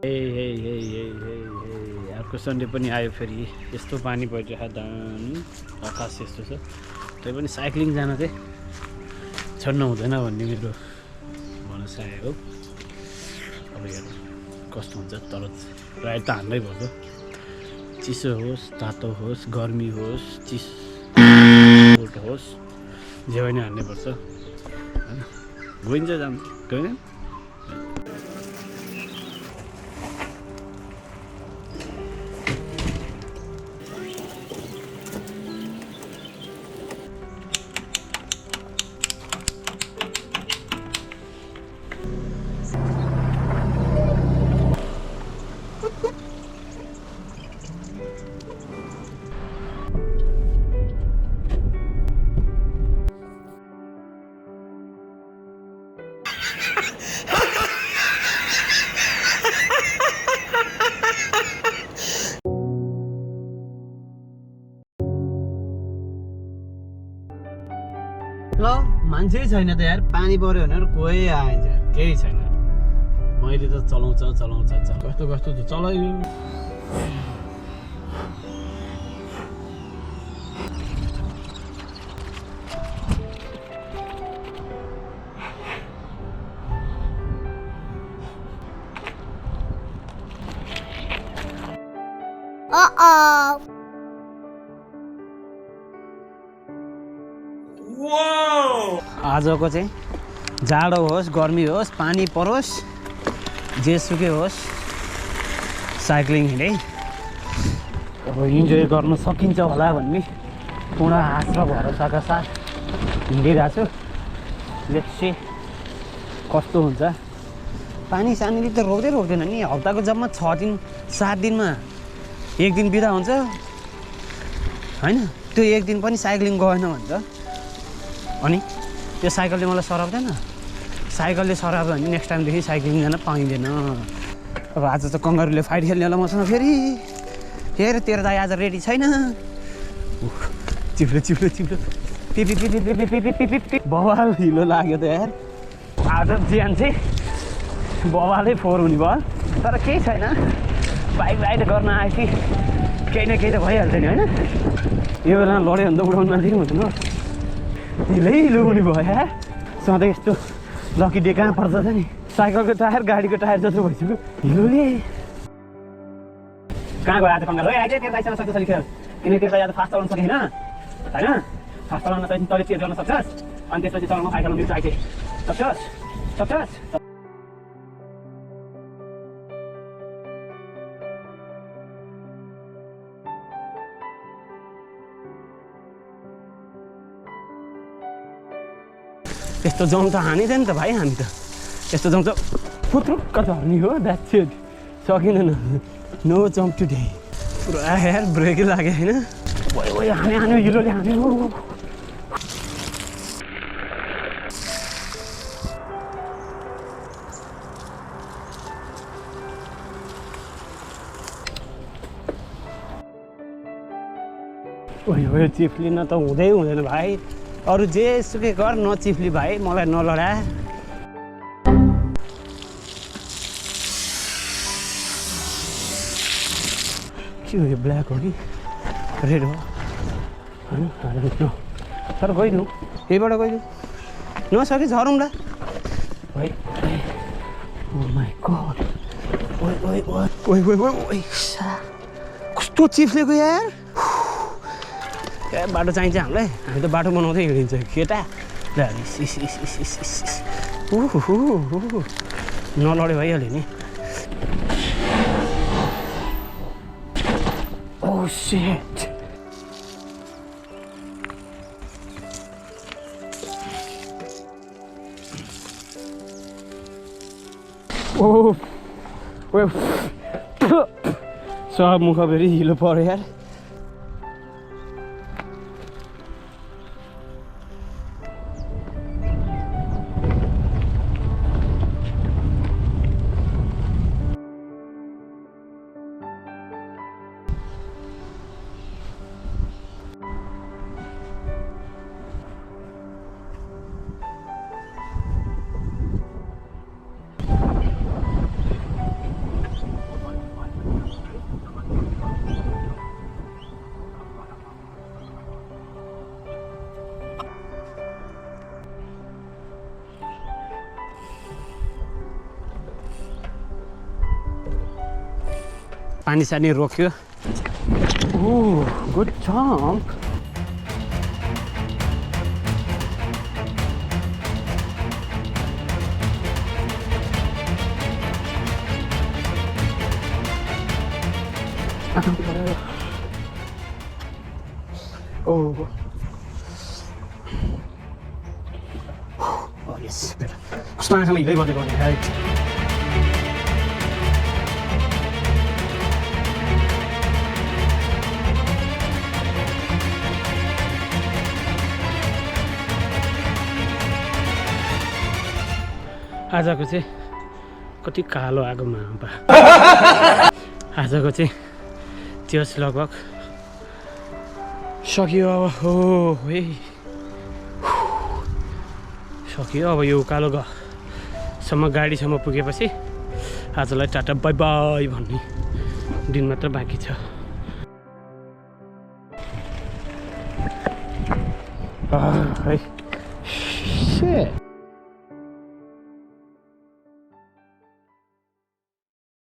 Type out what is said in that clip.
अर्को सन्डे पनि आयो फेरि यस्तो पानी परिरहेको दामी आकाश यस्तो छ तै पनि साइक्लिङ जान चाहिँ छोड्नु हुँदैन भन्ने मेरो भनाइ हो। अब हेरौँ कस्तो हुन्छ तर राइड त हान्नै पर्छ चिसो होस् तातो होस् गर्मी होस् चिसो होस् जे पनि हान्नै पर्छ होइन गइन्छ जान्छ गएन ल मान्छे छैन त यार पानी पर्यो भने कोही आएछ केही छैन मैले त चलाउँछ कस्तो कस्तो त चलायो आजको चाहिँ जाडो होस् गर्मी होस् पानी परोस् जेसुकै होस् साइक्लिङ हिँडे अब इन्जोय गर्न सकिन्छ होला भन्ने पूर्ण आशा र भरोसाका साथ हिँडिरहेको छु। लेट्स सी कस्तो हुन्छ। पानी सानीले त रोक्दैन नि हप्ताको जम्मा 6 दिन 7 दिनमा एक दिन बिदा हुन्छ होइन त्यो एक दिन पनि साइक्लिङ गएन भन्छ अनि त्यो साइकलले मलाई सराप्दैन साइकलले सराप्यो भने नेक्स्ट टाइमदेखि साइक्लिङ जान पाइँदैन। अब आज त कङ्गारुले फाइट खेल्ने होला मसँग फेरि हेर तेरो दाइ आज रेडी छैन चिप्लो पिपी बवाल हिलो लाग्यो त यार आज ज्यान चाहिँ बवालै फोहोर हुने भयो तर केही छैन बाइक राइड गर्न आएपछि केही न केही त भइहाल्छ नि होइन यो बेला लड्यो भने त उडाउनु मान्छे हुँदैन हिलो हुने भयो यार सधैँ यस्तो लकी डे कहाँ पर्छ त नि साइकलको टायर गाडीको टायर जस्तो भइसक्यो हिलोले कहाँ गयो आज कङ्गाल आइज तेरो दाइसँग सक्छ खेल किनकि तेरो दाइ आज फास्ट चलाउनु सकेन होइन फास्ट चलाउन त तैँले चेन्ज गर्न सक्छस् अनि त्यसपछि चलाउन साइकल बिर्छ आइज सक्छस् यस्तो जम त हानिँदैन नि त भाइ हामी त यस्तो जम त फुत्रुक्क झर्ने हो द्याट्स इट सकिँदैन नो जम्प टुडे पुरा यार ब्रेकै लाग्यो होइन हान्यो हिलोले हान्यो ओइ चिप्लिन त हुँदैन भाइ अरू जेसुकै गर नचिफ्ली भाइ मलाई नलडा के हो यो ब्ल्याक हो कि रेड हो होइन तर गइदिउँ यहीबाट गइदिउँ नसके झरौँ ल भाइ ओ माई गड ओइ कस्तो चिप्लेको यार बाटो चाहिन्छ हामीलाई हामी त बाटो बनाउँदै हिँडिन्छ केटा नलड्यो भइहाल्यो नि ओ शिट सब मुख फेरि हिलो पऱ्यो यार पानी सानी रोक्यो गुड जम्प yes कस्तो आँखामा हिँड्दै गर्दै गर्ने राइट आजको चाहिँ कति कालो आगो मापा आजको चाहिँ त्यस लगभग सकियो अब हो है सकियो अब यो उकालो सम्म गाडीसम्म पुगेपछि आजलाई टाटा बाई बाई भन्ने दिन मात्र बाँकी छ है